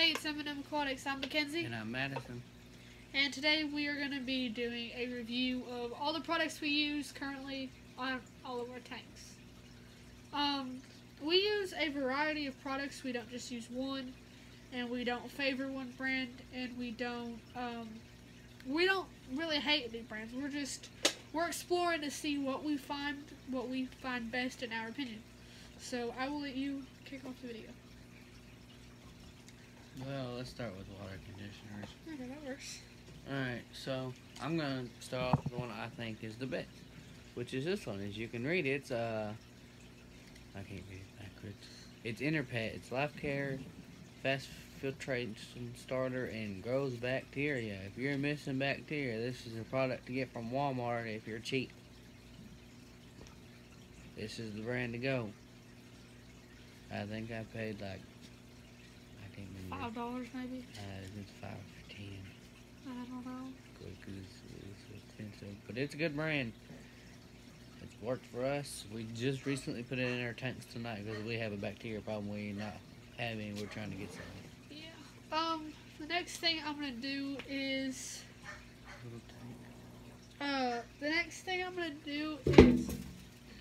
Hey, it's M&M Aquatics. I'm Mackenzie. And I'm Madison. And today we are going to be doing a review of all the products we use currently on all of our tanks. We use a variety of products. We don't just use one, and we don't favor one brand, and we don't really hate any brands. We're exploring to see what we find best in our opinion. So I will let you kick off the video. Well, let's start with water conditioners. Okay, that works. Alright, so I'm going to start off with the one I think is the best, which is this one. As you can read, it's I can't read it backwards. It's Interpet. It's Life Care, Fast Filtration Starter, and Grows Bacteria. If you're missing bacteria, this is a product to get from Walmart if you're cheap. This is the brand to go. I think I paid like, I can't remember. $5 maybe? It's $5 or $10. I don't know. Because it's expensive, but it's a good brand. It's worked for us. We just recently put it in our tanks tonight because we have a bacteria problem. We not have any. We're trying to get some. Yeah. The next thing I'm gonna do is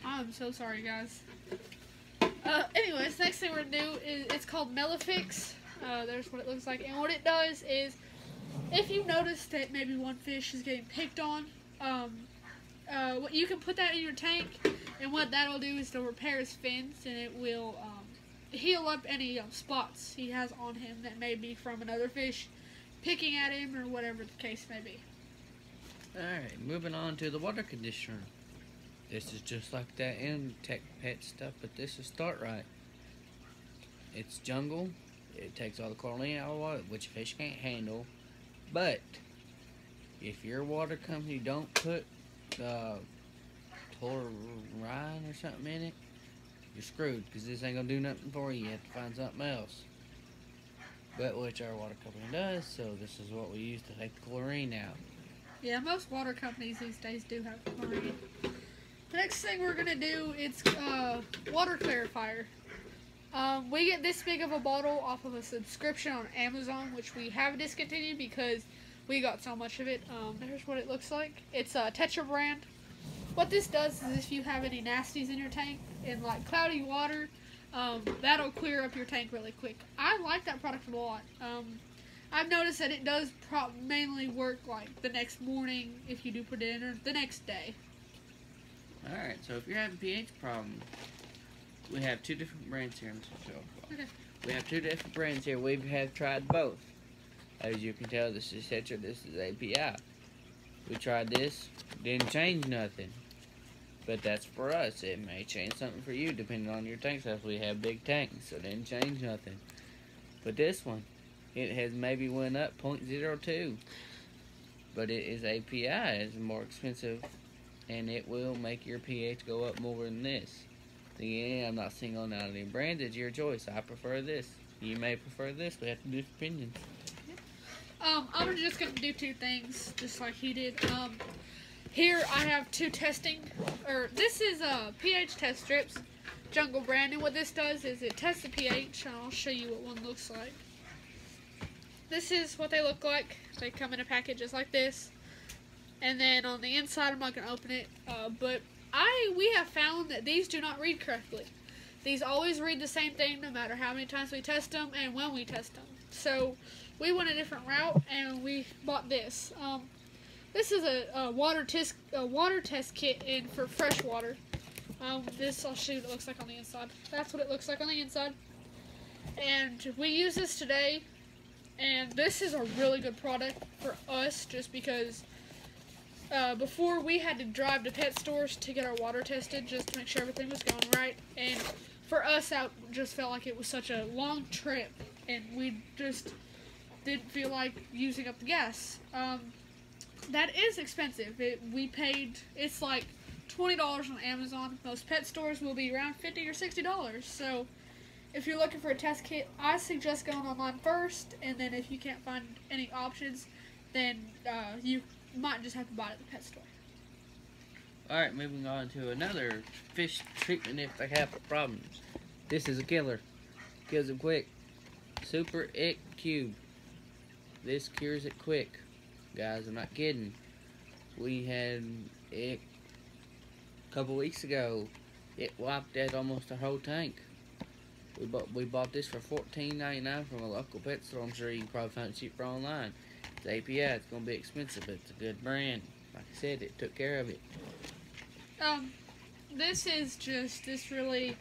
I'm so sorry, guys. Anyways, next thing we're gonna do is it's called Melafix. There's what it looks like, and what it does is, if you notice that maybe one fish is getting picked on, you can put that in your tank, and what that'll do is it'll repair his fins, and it will heal up any spots he has on him that may be from another fish picking at him or whatever the case may be. Alright, moving on to the water conditioner. This is just like that Tech Pet stuff, but this is Start Right. It's jungle. It takes all the chlorine out of water, which fish can't handle. But if your water company don't put taurine or something in it, you're screwed, because this ain't gonna do nothing for you. You have to find something else. But which our water company does, so this is what we use to take the chlorine out. Yeah, most water companies these days do have chlorine. The next thing we're gonna do is water clarifier. We get this big of a bottle off of a subscription on Amazon, which we have discontinued because we got so much of it. There's what it looks like. It's a Tetra brand. What this does is if you have any nasties in your tank in like cloudy water, that'll clear up your tank really quick. I like that product a lot. I've noticed that it does mainly work like the next morning if you do put it in, or the next day. Alright, so if you're having pH problems, we have two different brands here. Okay. We have two different brands here. We have tried both. As you can tell, this is Tetra, this is API. We tried this, didn't change nothing. But that's for us. It may change something for you depending on your tank size. We have big tanks, so it didn't change nothing. But this one, it has maybe went up 0.02. But it is API. It's more expensive, and it will make your pH go up more than this. Again, I'm not singling out any brands. It's your choice. I prefer this. You may prefer this. We have to do opinions. I'm just going to do two things, just like he did. Here I have two this is pH test strips, Jungle brand, and what this does is it tests the pH, and I'll show you what one looks like. This is what they look like. They come in a package just like this, and then on the inside, I'm not going to open it, but we have found that these do not read correctly. These always read the same thing no matter how many times we test them and when we test them. So we went a different route and we bought this. This is a water test kit for fresh water. This, I'll show you what it looks like on the inside. That's what it looks like on the inside. And we use this today, and this is a really good product for us just because before we had to drive to pet stores to get our water tested just to make sure everything was going right, and for us that just felt like it was such a long trip, and we just didn't feel like using up the gas. That is expensive. It's like $20 on Amazon. Most pet stores will be around $50 or $60. So if you're looking for a test kit, I suggest going online first, and then if you can't find any options, then you might just have to buy it at the pet store. Alright, moving on to another fish treatment if they have problems. This is a killer. Kills them quick. Super Ick Cube. This cures it quick. Guys, I'm not kidding. We had it a couple weeks ago. It wiped out almost our whole tank. We bought this for $14.99 from a local pet store. I'm sure you can probably find it cheaper online. It's API. It's going to be expensive, but it's a good brand. Like I said, it took care of it. This is just this really.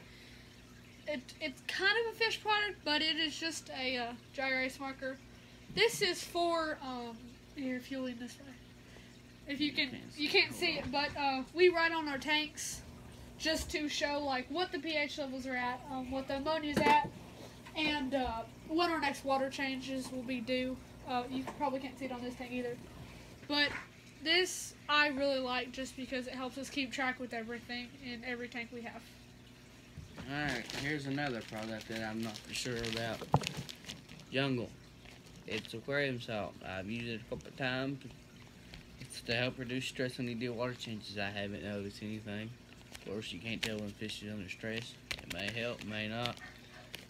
It's kind of a fish product, but it is just a dry erase marker. This is for here, if you lean this way. If you can't see it, but we write on our tanks just to show like what the pH levels are at, what the ammonia's at, and when our next water changes will be due. You probably can't see it on this tank either, but this I really like just because it helps us keep track with everything in every tank we have. Alright, here's another product that I'm not for sure about. Jungle. It's aquarium salt. I've used it a couple of times. It's to help reduce stress when you do water changes. I haven't noticed anything. Of course, you can't tell when fish is under stress. It may help, may not.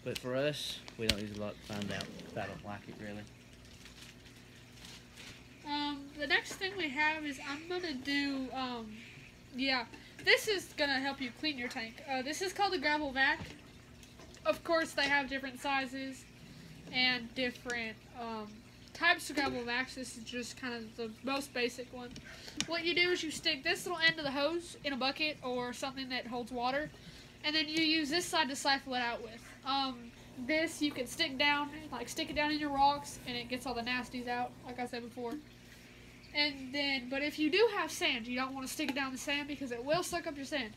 But for us, we don't use a lot to find out if I don't like it, really. The next thing we have is I'm going to do, this is going to help you clean your tank. This is called a gravel vac. Of course, they have different sizes and different types of gravel vacs. This is just kind of the most basic one. What you do is you stick this little end of the hose in a bucket or something that holds water, and then you use this side to siphon it out with. This you can stick it down in your rocks, and it gets all the nasties out, like I said before. And then, but if you do have sand, you don't want to stick it down the sand because it will suck up your sand.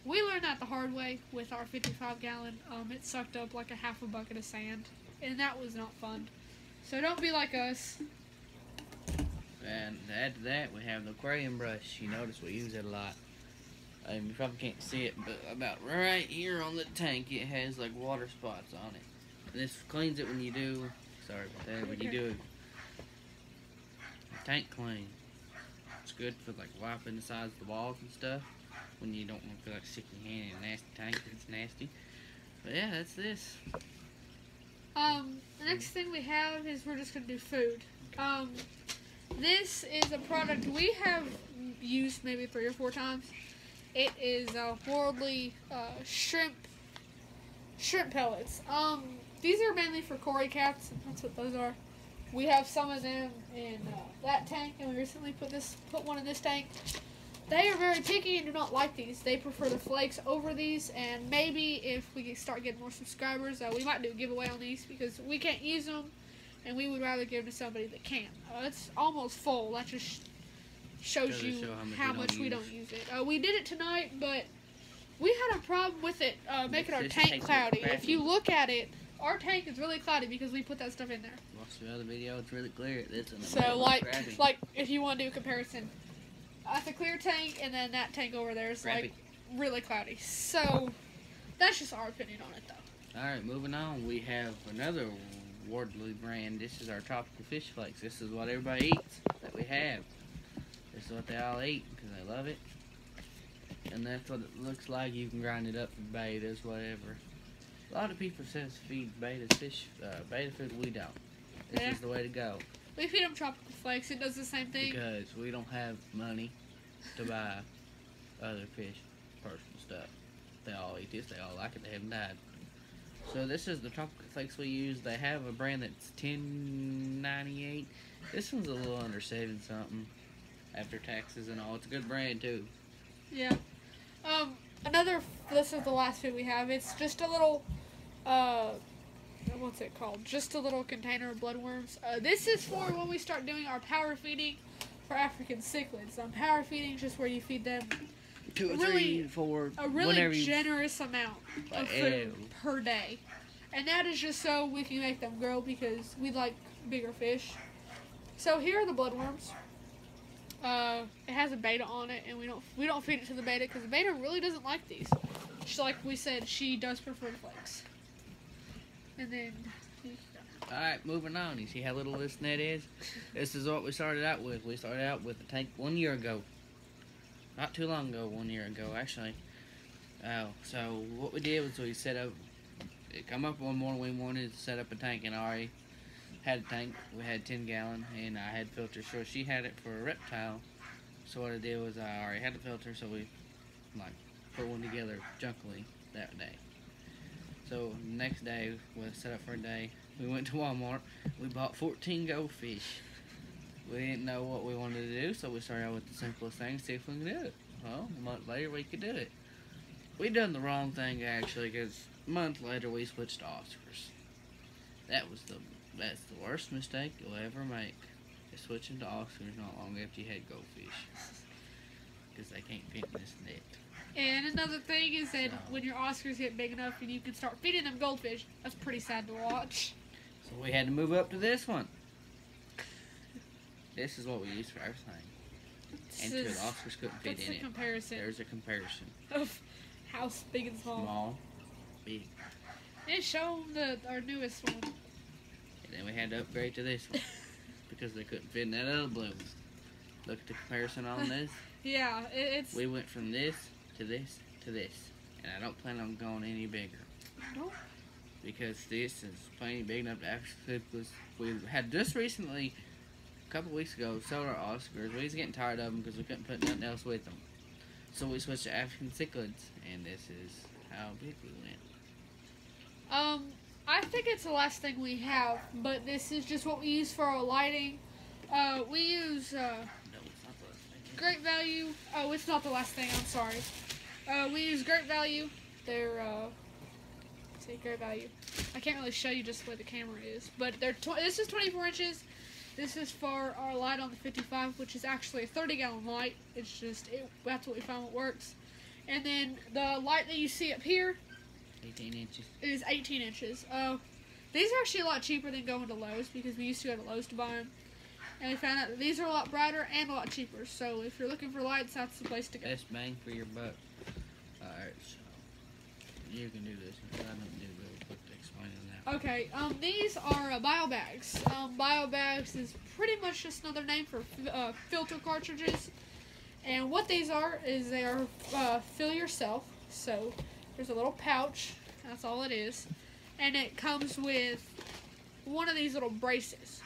We learned that the hard way with our 55-gallon. It sucked up like a half a bucket of sand, and that was not fun. So don't be like us. And to add to that, we have the aquarium brush. You notice we use it a lot. You probably can't see it, but about right here on the tank, it has like water spots on it. And this cleans it when you do. Sorry about that. When you do a tank clean, it's good for like wiping the sides of the walls and stuff. When you don't want to feel like sticking your hand in a nasty tank, it's nasty. But yeah, that's this. The next thing we have is we're just gonna do food. This is a product we have used maybe 3 or 4 times. It is Worldly shrimp pellets. These are mainly for Cory cats. That's what those are. We have some of them in that tank, and we recently put one in this tank. They are very picky and do not like these. They prefer the flakes over these, and maybe if we start getting more subscribers, we might do a giveaway on these because we can't use them, and we would rather give them to somebody that can. It's almost full. That just shows you how much we don't use it. We did it tonight, but we had a problem with it making our tank cloudy. If you look at it, our tank is really cloudy because we put that stuff in there. Watch the other video; it's really clear. So, like if you want to do a comparison, that's a clear tank, and then that tank over there is like really cloudy. So that's just our opinion on it, though. All right, moving on. We have another Worldly brand. This is our tropical fish flakes. This is what everybody eats that we have. This is what they all eat because they love it. And that's what it looks like. You can grind it up for betas, whatever. A lot of people says feed beta fish, beta food. We don't. This is the way to go. We feed them tropical flakes. It does the same thing. Because we don't have money to buy other fish, personal stuff. They all eat this. They all like it. They haven't died. So this is the tropical flakes we use. They have a brand that's $10.98. This one's a little under 7 something after taxes and all. It's a good brand too. Yeah. This is the last food we have. It's just a little, what's it called? Just a little container of bloodworms. This is for when we start doing our power feeding for African cichlids. Power feeding is just where you feed them 2 or 3, 4, a really generous amount of food per day. And that is just so we can make them grow because we like bigger fish. So here are the bloodworms. It has a beta on it, and we don't feed it to the beta because the beta really doesn't like these. Just like we said, she does prefer the flakes. And then, alright, moving on. You see how little this net is? This is what we started out with. We started out with a tank 1 year ago. Not too long ago, 1 year ago, actually. So what we did was we set up it come up one morning. We wanted to set up a tank, and I already had a tank. We had 10-gallon, and I had filters. So she had it for a reptile. So what I did was I already had the filter, so we like put one together junkily that day. So the next day we set up for a day. We went to Walmart. We bought 14 goldfish. We didn't know what we wanted to do, so we started out with the simplest thing, see if we can do it. Well, a month later we could do it. We done the wrong thing actually, because a month later we switched to Oscars. That's the worst mistake you'll ever make. Is switching to Oscars not long after you had goldfish, because they can't fit in this net. And another thing is that when your Oscars get big enough and you can start feeding them goldfish, that's pretty sad to watch. So we had to move up to this one. This is what we use for everything. And two, the Oscars couldn't fit in it. Comparison There's a comparison. of house big and small. Small, big. And show them our newest one. And then we had to upgrade to this one because they couldn't fit in that other blue one. Look at the comparison on this. Yeah, it's... We went from this to this to this. And I don't plan on going any bigger. Nope. Because this is plenty big enough to actually... We had just recently, a couple weeks ago, sold our Oscars. We was getting tired of them because we couldn't put nothing else with them. So we switched to African cichlids. And this is how big we went. I think it's the last thing we have, but this is just what we use for our lighting. We use, No, it's not the last thing. Great Value. Oh, it's not the last thing, I'm sorry. We use Great Value. They're, say Great Value. I can't really show you just where the camera is, but this is 24 inches. This is for our light on the 55, which is actually a 30-gallon light. It's just, that's what we found what works. And then the light that you see up here 18 inches. is 18 inches. These are actually a lot cheaper than going to Lowe's, because we used to go to Lowe's to buy them. And we found out that these are a lot brighter and a lot cheaper. So if you're looking for lights, that's the place to go. Best bang for your buck. Alright, so you can do this because I don't do really quick to explain that. Okay, these are bio bags. Bio bags is pretty much just another name for filter cartridges. And what these are is they are fill yourself. So there's a little pouch. That's all it is. And it comes with one of these little braces.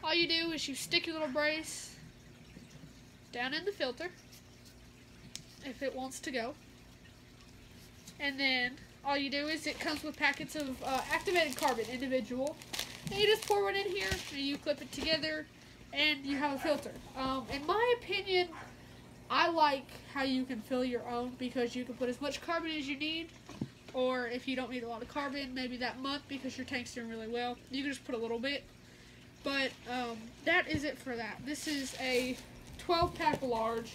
All you do is you stick your little brace down in the filter if it wants to go. And then all you do is it comes with packets of activated carbon, individual. And you just pour it in here and you clip it together and you have a filter. In my opinion, I like how you can fill your own, because you can put as much carbon as you need. Or if you don't need a lot of carbon, maybe that month because your tank's doing really well, you can just put a little bit. But that is it for that. This is a 12-pack large,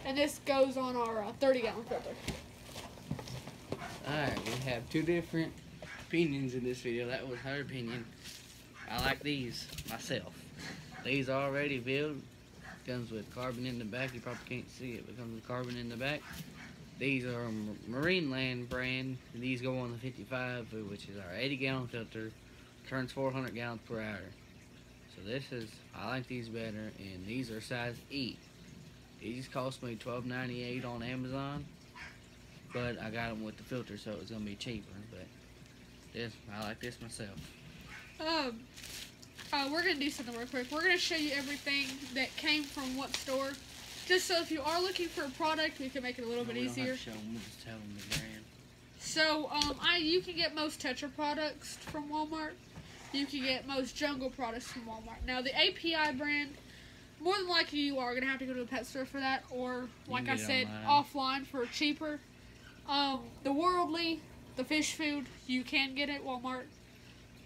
and this goes on our 30-gallon filter. Alright, we have two different opinions in this video. That was her opinion. I like these myself. These are already filled. Comes with carbon in the back. You probably can't see it, but it comes with carbon in the back. These are Marineland brand. These go on the 55, which is our 80-gallon filter. Turns 400 gallons per hour. So I like these better, and these are size E. These cost me $12.98 on Amazon, but I got them with the filter, so it's gonna be cheaper. But I like this myself. We're gonna do something real quick. We're gonna show you everything that came from what store, just so if you are looking for a product, we can make it a little bit easier. We don't have to show them, we'll just tell them the brand. So, you can get most Tetra products from Walmart. You can get most Jungle products from Walmart. Now, the API brand, more than likely you are going to have to go to a pet store for that, or, like I said, offline for cheaper. The Worldly, the fish food, you can get at Walmart.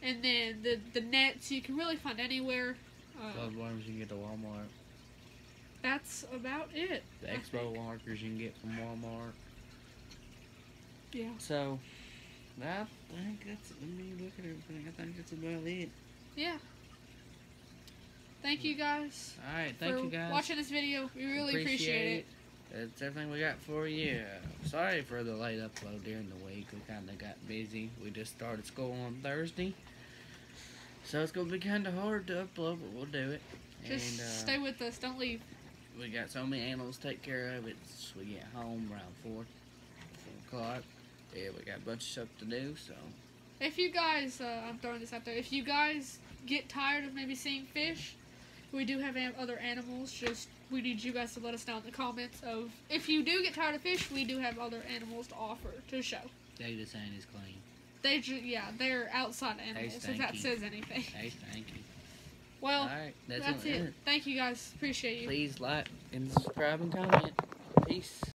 And then the nets, you can really find anywhere. Bloodworms you can get at Walmart. That's about it. The Expo markers you can get from Walmart. Yeah. So, I think that's, let me look at everything. I think that's about it. Yeah. Thank you guys. Alright, thank you guys. For watching this video. We really appreciate it. That's everything we got for you. Sorry for the late upload during the week. We kind of got busy. We just started school on Thursday. So it's going to be kind of hard to upload, but we'll do it. Just stay with us. Don't leave. We got so many animals to take care of. We get home around 4 o'clock. Yeah, we got a bunch of stuff to do, so If you guys, I'm throwing this out there, if you guys get tired of maybe seeing fish, we do have other animals. Just, we need you guys to let us know in the comments of, if you do get tired of fish, we do have other animals to offer to show. They just ain't as clean. They're outside animals, if that says anything. They thank you. Well, Alright, that's it. Thank you guys. Appreciate you. Please like and subscribe and comment. Peace.